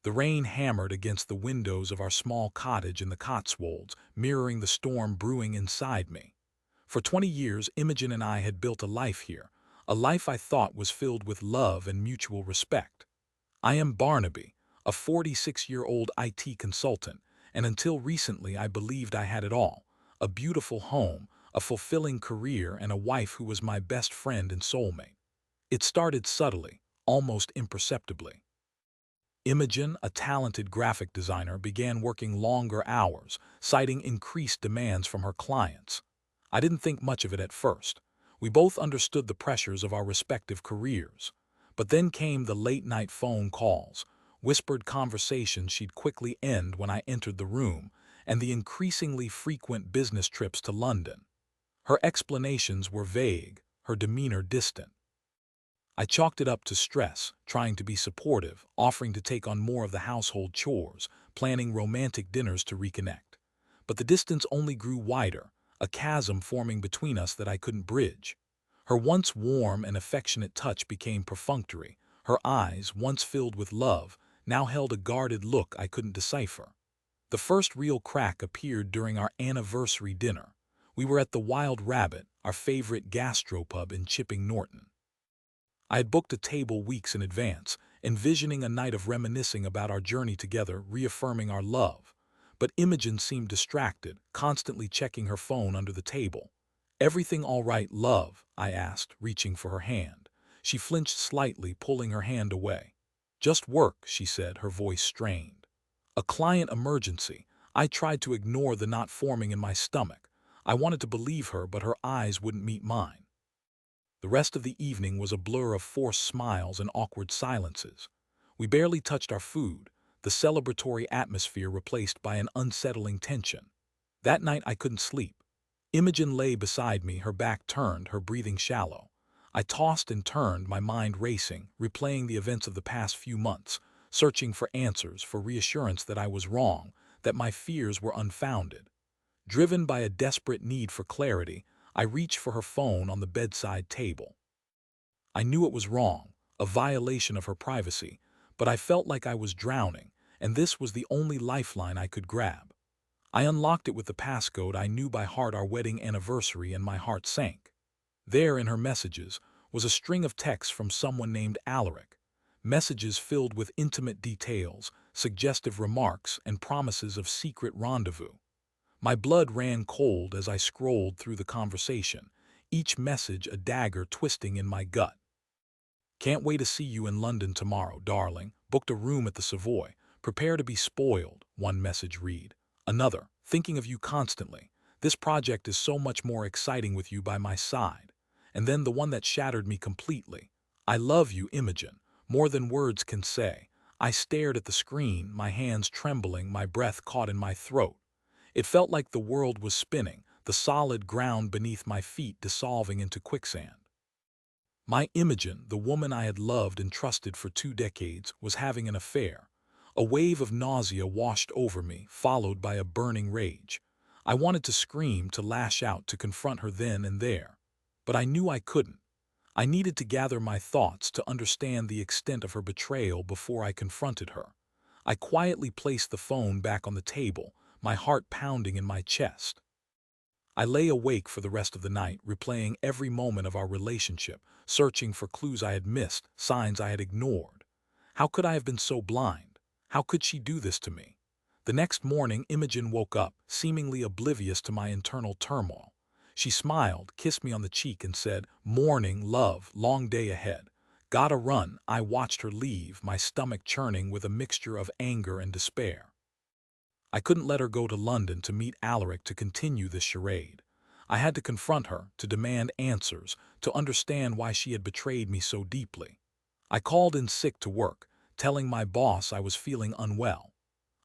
The rain hammered against the windows of our small cottage in the Cotswolds, mirroring the storm brewing inside me. For 20 years, Imogen and I had built a life here, a life I thought was filled with love and mutual respect. I am Barnaby, a 46-year-old IT consultant, and until recently I believed I had it all: a beautiful home, a fulfilling career, and a wife who was my best friend and soulmate. It started subtly, almost imperceptibly. Imogen, a talented graphic designer, began working longer hours, citing increased demands from her clients. I didn't think much of it at first. We both understood the pressures of our respective careers. But then came the late-night phone calls, whispered conversations she'd quickly end when I entered the room, and the increasingly frequent business trips to London. Her explanations were vague, her demeanor distant. I chalked it up to stress, trying to be supportive, offering to take on more of the household chores, planning romantic dinners to reconnect. But the distance only grew wider, a chasm forming between us that I couldn't bridge. Her once warm and affectionate touch became perfunctory. Her eyes, once filled with love, now held a guarded look I couldn't decipher. The first real crack appeared during our anniversary dinner. We were at the Wild Rabbit, our favorite gastropub in Chipping Norton. I had booked a table weeks in advance, envisioning a night of reminiscing about our journey together, reaffirming our love. But Imogen seemed distracted, constantly checking her phone under the table. "Everything all right, love?" I asked, reaching for her hand. She flinched slightly, pulling her hand away. "Just work," she said, her voice strained. "A client emergency." I tried to ignore the knot forming in my stomach. I wanted to believe her, but her eyes wouldn't meet mine. The rest of the evening was a blur of forced smiles and awkward silences. We barely touched our food, the celebratory atmosphere replaced by an unsettling tension. That night I couldn't sleep. Imogen lay beside me, her back turned, her breathing shallow. I tossed and turned, my mind racing, replaying the events of the past few months, searching for answers, for reassurance that I was wrong, that my fears were unfounded. Driven by a desperate need for clarity, I reached for her phone on the bedside table. I knew it was wrong, a violation of her privacy, but I felt like I was drowning, and this was the only lifeline I could grab. I unlocked it with the passcode I knew by heart, our wedding anniversary, and my heart sank. There, in her messages, was a string of texts from someone named Alaric, messages filled with intimate details, suggestive remarks, and promises of secret rendezvous. My blood ran cold as I scrolled through the conversation, each message a dagger twisting in my gut. "Can't wait to see you in London tomorrow, darling. Booked a room at the Savoy. Prepare to be spoiled," one message read. Another, "Thinking of you constantly. This project is so much more exciting with you by my side." And then the one that shattered me completely. "I love you, Imogen, more than words can say." I stared at the screen, my hands trembling, my breath caught in my throat. It felt like the world was spinning, the solid ground beneath my feet dissolving into quicksand. My Imogen, the woman I had loved and trusted for 2 decades, was having an affair. A wave of nausea washed over me, followed by a burning rage. I wanted to scream, to lash out, to confront her then and there. But I knew I couldn't. I needed to gather my thoughts, to understand the extent of her betrayal before I confronted her. I quietly placed the phone back on the table, my heart pounding in my chest. I lay awake for the rest of the night, replaying every moment of our relationship, searching for clues I had missed, signs I had ignored. How could I have been so blind? How could she do this to me? The next morning, Imogen woke up, seemingly oblivious to my internal turmoil. She smiled, kissed me on the cheek, and said, "Morning, love, long day ahead." "Gotta run." I watched her leave, my stomach churning with a mixture of anger and despair. I couldn't let her go to London to meet Alaric to continue this charade. I had to confront her, to demand answers, to understand why she had betrayed me so deeply. I called in sick to work, telling my boss I was feeling unwell.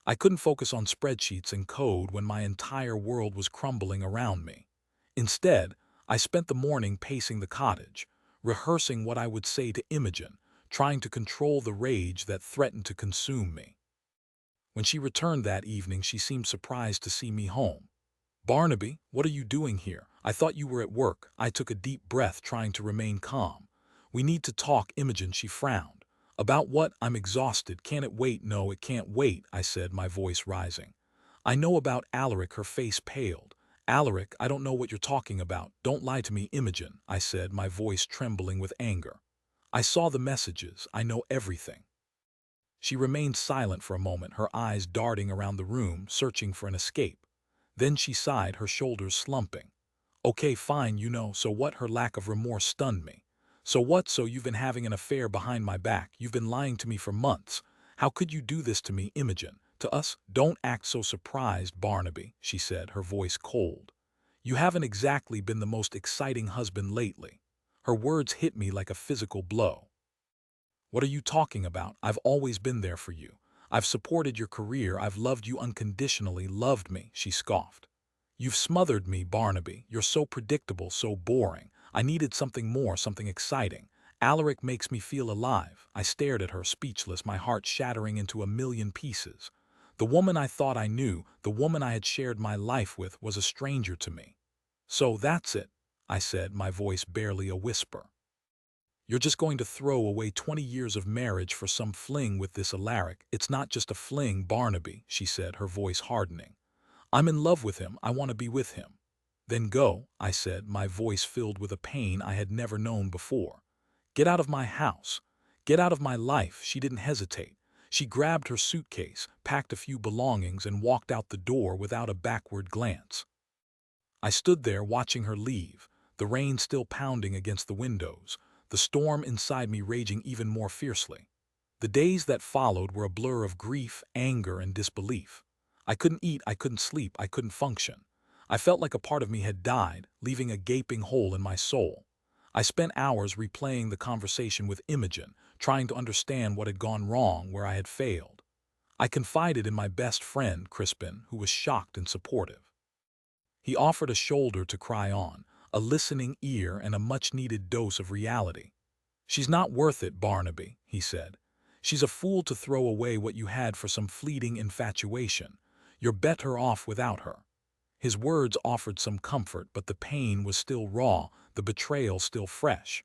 I couldn't focus on spreadsheets and code when my entire world was crumbling around me. Instead, I spent the morning pacing the cottage, rehearsing what I would say to Imogen, trying to control the rage that threatened to consume me. When she returned that evening, she seemed surprised to see me home. "Barnaby, what are you doing here? I thought you were at work." I took a deep breath, trying to remain calm. "We need to talk, Imogen." She frowned. About what? I'm exhausted. Can't it wait? No, it can't wait, I said, my voice rising. I know about Alaric, her face paled. Alaric, I don't know what you're talking about. Don't lie to me, Imogen, I said, my voice trembling with anger. I saw the messages. I know everything. She remained silent for a moment, her eyes darting around the room, searching for an escape. Then she sighed, her shoulders slumping. Okay, fine, so what? Her lack of remorse stunned me. So what? So you've been having an affair behind my back. You've been lying to me for months. How could you do this to me, Imogen? To us? Don't act so surprised, Barnaby, she said, her voice cold. You haven't exactly been the most exciting husband lately. Her words hit me like a physical blow. What are you talking about? I've always been there for you. I've supported your career. I've loved you unconditionally. Loved me, she scoffed. You've smothered me, Barnaby. You're so predictable, so boring. I needed something more, something exciting. Alaric makes me feel alive. I stared at her, speechless, my heart shattering into a million pieces. The woman I thought I knew, the woman I had shared my life with, was a stranger to me. So that's it, I said, my voice barely a whisper. You're just going to throw away 20 years of marriage for some fling with this Alaric. It's not just a fling, Barnaby, she said, her voice hardening. I'm in love with him. I want to be with him. Then go, I said, my voice filled with a pain I had never known before. Get out of my house. Get out of my life. She didn't hesitate. She grabbed her suitcase, packed a few belongings, and walked out the door without a backward glance. I stood there watching her leave, the rain still pounding against the windows, the storm inside me raging even more fiercely. The days that followed were a blur of grief, anger, and disbelief. I couldn't eat, I couldn't sleep, I couldn't function. I felt like a part of me had died, leaving a gaping hole in my soul. I spent hours replaying the conversation with Imogen, trying to understand what had gone wrong, where I had failed. I confided in my best friend, Crispin, who was shocked and supportive. He offered a shoulder to cry on, a listening ear, and a much-needed dose of reality. She's not worth it, Barnaby, he said. She's a fool to throw away what you had for some fleeting infatuation. You're better off without her. His words offered some comfort, but the pain was still raw, the betrayal still fresh.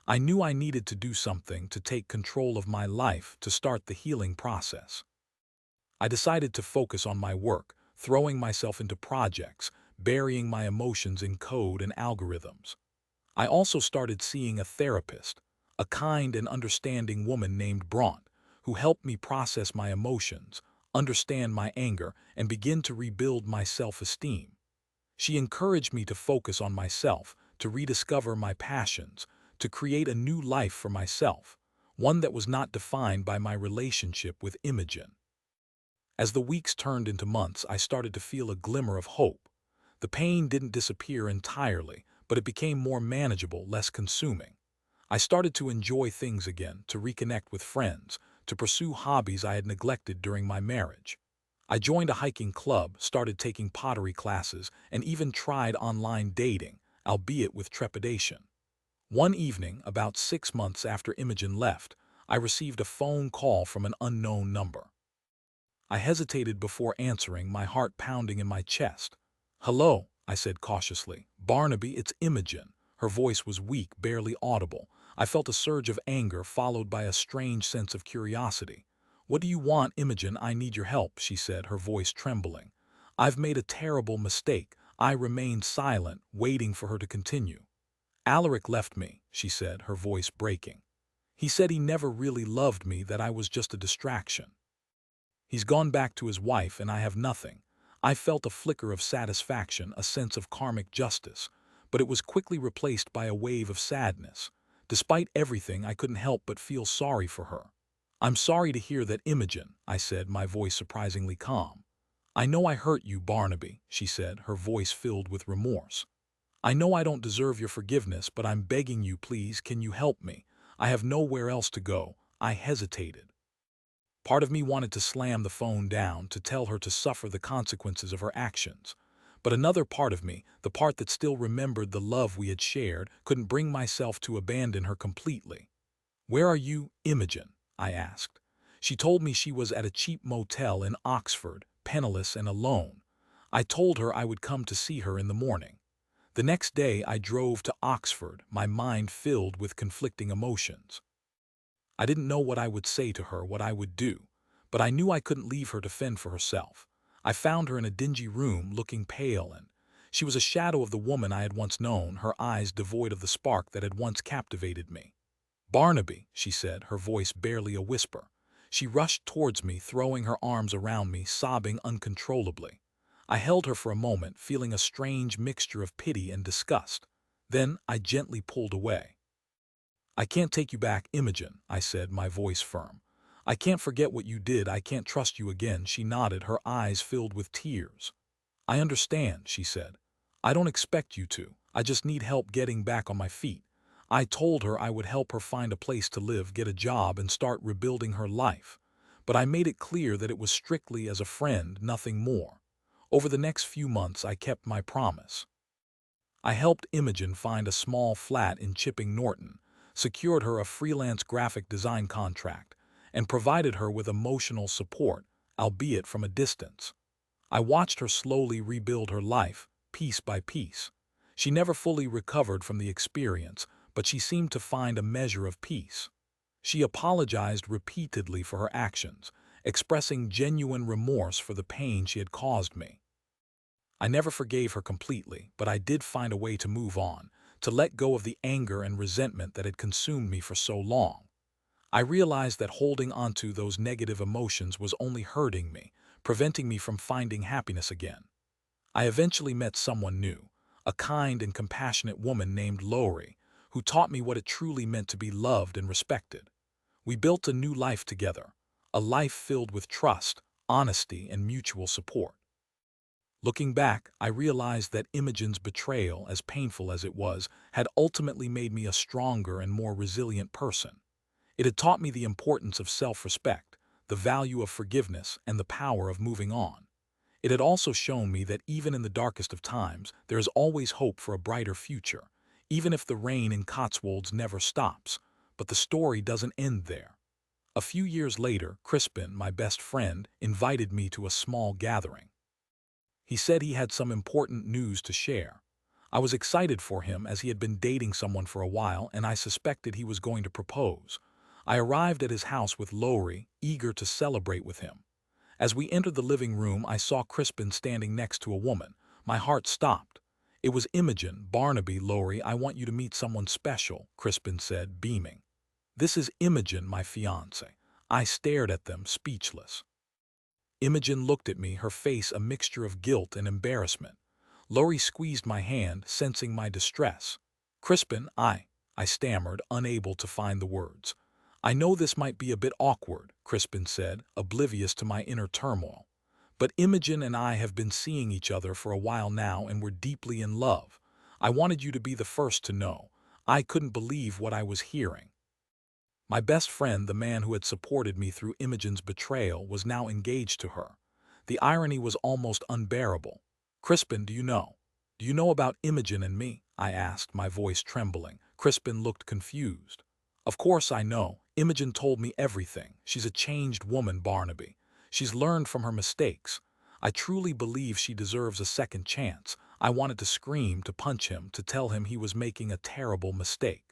I knew I needed to do something, to take control of my life, to start the healing process. I decided to focus on my work, throwing myself into projects, burying my emotions in code and algorithms. I also started seeing a therapist, a kind and understanding woman named Bront, who helped me process my emotions, understand my anger, and begin to rebuild my self-esteem. She encouraged me to focus on myself, to rediscover my passions, to create a new life for myself, one that was not defined by my relationship with Imogen. As the weeks turned into months, I started to feel a glimmer of hope. The pain didn't disappear entirely, but it became more manageable, less consuming. I started to enjoy things again, to reconnect with friends, to pursue hobbies I had neglected during my marriage. I joined a hiking club, started taking pottery classes, and even tried online dating, albeit with trepidation. One evening, about 6 months after Imogen left, I received a phone call from an unknown number. I hesitated before answering, my heart pounding in my chest. "Hello," I said cautiously. "Barnaby, it's Imogen." Her voice was weak, barely audible. I felt a surge of anger followed by a strange sense of curiosity. "What do you want, Imogen? I need your help," she said, her voice trembling. "I've made a terrible mistake." I remained silent, waiting for her to continue. "Alaric left me," she said, her voice breaking. "He said he never really loved me, that I was just a distraction. He's gone back to his wife and I have nothing." I felt a flicker of satisfaction, a sense of karmic justice, but it was quickly replaced by a wave of sadness. Despite everything, I couldn't help but feel sorry for her. "I'm sorry to hear that, Imogen," I said, my voice surprisingly calm. "I know I hurt you, Barnaby," she said, her voice filled with remorse. "I know I don't deserve your forgiveness, but I'm begging you, please, can you help me? I have nowhere else to go." I hesitated. Part of me wanted to slam the phone down, to tell her to suffer the consequences of her actions. But another part of me, the part that still remembered the love we had shared, couldn't bring myself to abandon her completely. "Where are you, Imogen?" I asked. She told me she was at a cheap motel in Oxford, penniless and alone. I told her I would come to see her in the morning. The next day I drove to Oxford, my mind filled with conflicting emotions. I didn't know what I would say to her, what I would do, but I knew I couldn't leave her to fend for herself. I found her in a dingy room, looking pale, and she was a shadow of the woman I had once known, her eyes devoid of the spark that had once captivated me. "Barnaby," she said, her voice barely a whisper. She rushed towards me, throwing her arms around me, sobbing uncontrollably. I held her for a moment, feeling a strange mixture of pity and disgust. Then I gently pulled away. "I can't take you back, Imogen," I said, my voice firm. "I can't forget what you did. I can't trust you again." She nodded, her eyes filled with tears. "I understand," she said. "I don't expect you to. I just need help getting back on my feet." I told her I would help her find a place to live, get a job, and start rebuilding her life. But I made it clear that it was strictly as a friend, nothing more. Over the next few months, I kept my promise. I helped Imogen find a small flat in Chipping Norton, secured her a freelance graphic design contract, and provided her with emotional support, albeit from a distance. I watched her slowly rebuild her life, piece by piece. She never fully recovered from the experience, but she seemed to find a measure of peace. She apologized repeatedly for her actions, expressing genuine remorse for the pain she had caused me. I never forgave her completely, but I did find a way to move on, to let go of the anger and resentment that had consumed me for so long. I realized that holding onto those negative emotions was only hurting me, preventing me from finding happiness again. I eventually met someone new, a kind and compassionate woman named Lori, who taught me what it truly meant to be loved and respected. We built a new life together, a life filled with trust, honesty, and mutual support. Looking back, I realized that Imogen's betrayal, as painful as it was, had ultimately made me a stronger and more resilient person. It had taught me the importance of self-respect, the value of forgiveness, and the power of moving on. It had also shown me that even in the darkest of times, there is always hope for a brighter future, even if the rain in Cotswolds never stops. But the story doesn't end there. A few years later, Crispin, my best friend, invited me to a small gathering. He said he had some important news to share. I was excited for him as he had been dating someone for a while, and I suspected he was going to propose. I arrived at his house with Lowry, eager to celebrate with him. As we entered the living room, I saw Crispin standing next to a woman. My heart stopped. "It was Imogen, Barnaby, Lowry. I want you to meet someone special," Crispin said, beaming. "This is Imogen, my fiancée." I stared at them, speechless. Imogen looked at me, her face a mixture of guilt and embarrassment. Lori squeezed my hand, sensing my distress. "Crispin, I stammered, unable to find the words. "I know this might be a bit awkward," Crispin said, oblivious to my inner turmoil. "But Imogen and I have been seeing each other for a while now, and we're deeply in love. I wanted you to be the first to know." I couldn't believe what I was hearing. My best friend, the man who had supported me through Imogen's betrayal, was now engaged to her. The irony was almost unbearable. "Crispin, do you know? Do you know about Imogen and me?" I asked, my voice trembling. Crispin looked confused. "Of course I know. Imogen told me everything. She's a changed woman, Barnaby. She's learned from her mistakes. I truly believe she deserves a second chance." I wanted to scream, to punch him, to tell him he was making a terrible mistake.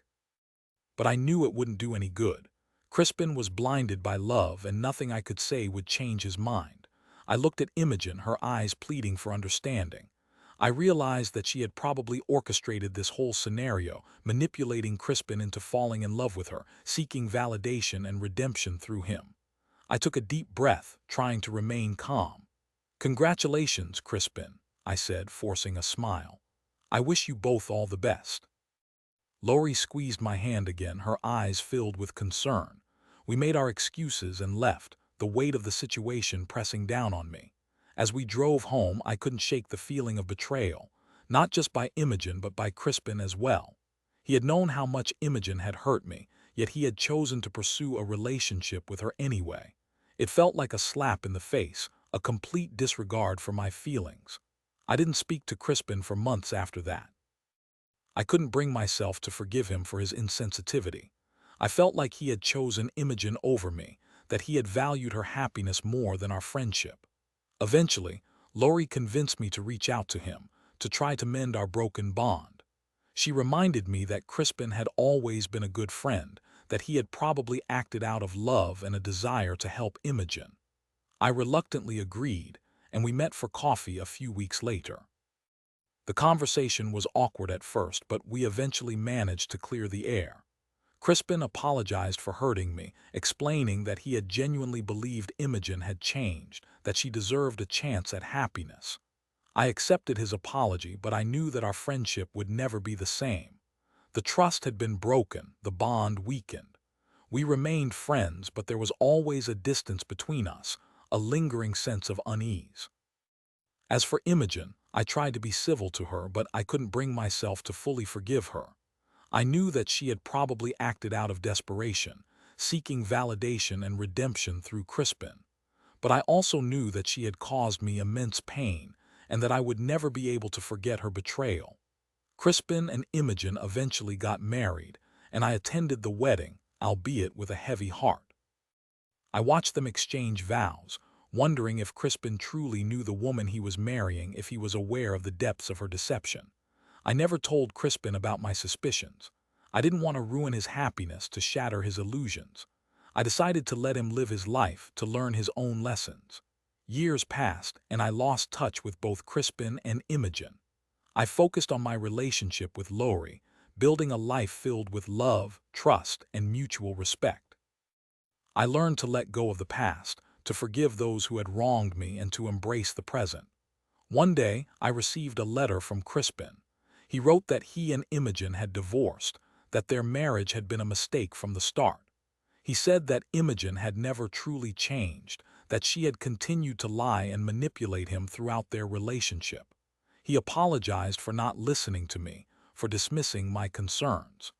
But I knew it wouldn't do any good. Crispin was blinded by love, and nothing I could say would change his mind. I looked at Imogen, her eyes pleading for understanding. I realized that she had probably orchestrated this whole scenario, manipulating Crispin into falling in love with her, seeking validation and redemption through him. I took a deep breath, trying to remain calm. "Congratulations, Crispin," I said, forcing a smile. "I wish you both all the best." Lori squeezed my hand again, her eyes filled with concern. We made our excuses and left, the weight of the situation pressing down on me. As we drove home, I couldn't shake the feeling of betrayal, not just by Imogen but by Crispin as well. He had known how much Imogen had hurt me, yet he had chosen to pursue a relationship with her anyway. It felt like a slap in the face, a complete disregard for my feelings. I didn't speak to Crispin for months after that. I couldn't bring myself to forgive him for his insensitivity. I felt like he had chosen Imogen over me, that he had valued her happiness more than our friendship. Eventually, Lori convinced me to reach out to him, to try to mend our broken bond. She reminded me that Crispin had always been a good friend, that he had probably acted out of love and a desire to help Imogen. I reluctantly agreed, and we met for coffee a few weeks later. The conversation was awkward at first, but we eventually managed to clear the air. Crispin apologized for hurting me, explaining that he had genuinely believed Imogen had changed, that she deserved a chance at happiness. I accepted his apology, but I knew that our friendship would never be the same. The trust had been broken, the bond weakened. We remained friends, but there was always a distance between us, a lingering sense of unease. As for Imogen, I tried to be civil to her, but I couldn't bring myself to fully forgive her. I knew that she had probably acted out of desperation, seeking validation and redemption through Crispin. But I also knew that she had caused me immense pain, and that I would never be able to forget her betrayal. Crispin and Imogen eventually got married, and I attended the wedding, albeit with a heavy heart. I watched them exchange vows, wondering if Crispin truly knew the woman he was marrying, if he was aware of the depths of her deception. I never told Crispin about my suspicions. I didn't want to ruin his happiness, to shatter his illusions. I decided to let him live his life, to learn his own lessons. Years passed, and I lost touch with both Crispin and Imogen. I focused on my relationship with Lori, building a life filled with love, trust, and mutual respect. I learned to let go of the past, to forgive those who had wronged me, and to embrace the present. One day, I received a letter from Crispin. He wrote that he and Imogen had divorced, that their marriage had been a mistake from the start. He said that Imogen had never truly changed, that she had continued to lie and manipulate him throughout their relationship. He apologized for not listening to me, for dismissing my concerns.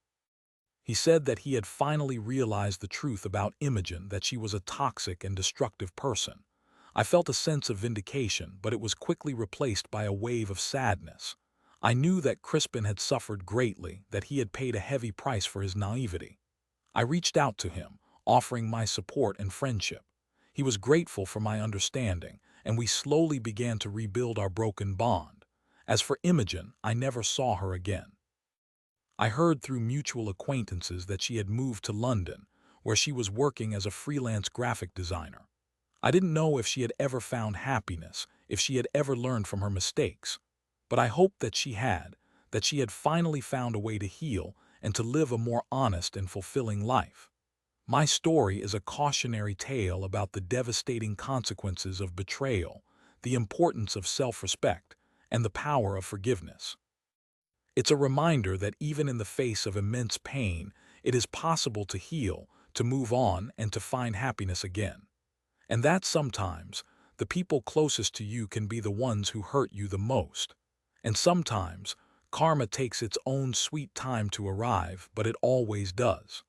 He said that he had finally realized the truth about Imogen, that she was a toxic and destructive person. I felt a sense of vindication, but it was quickly replaced by a wave of sadness. I knew that Crispin had suffered greatly, that he had paid a heavy price for his naivety. I reached out to him, offering my support and friendship. He was grateful for my understanding, and we slowly began to rebuild our broken bond. As for Imogen, I never saw her again. I heard through mutual acquaintances that she had moved to London, where she was working as a freelance graphic designer. I didn't know if she had ever found happiness, if she had ever learned from her mistakes. But I hoped that she had finally found a way to heal and to live a more honest and fulfilling life. My story is a cautionary tale about the devastating consequences of betrayal, the importance of self-respect, and the power of forgiveness. It's a reminder that even in the face of immense pain, it is possible to heal, to move on, and to find happiness again. And that sometimes, the people closest to you can be the ones who hurt you the most. And sometimes, karma takes its own sweet time to arrive, but it always does.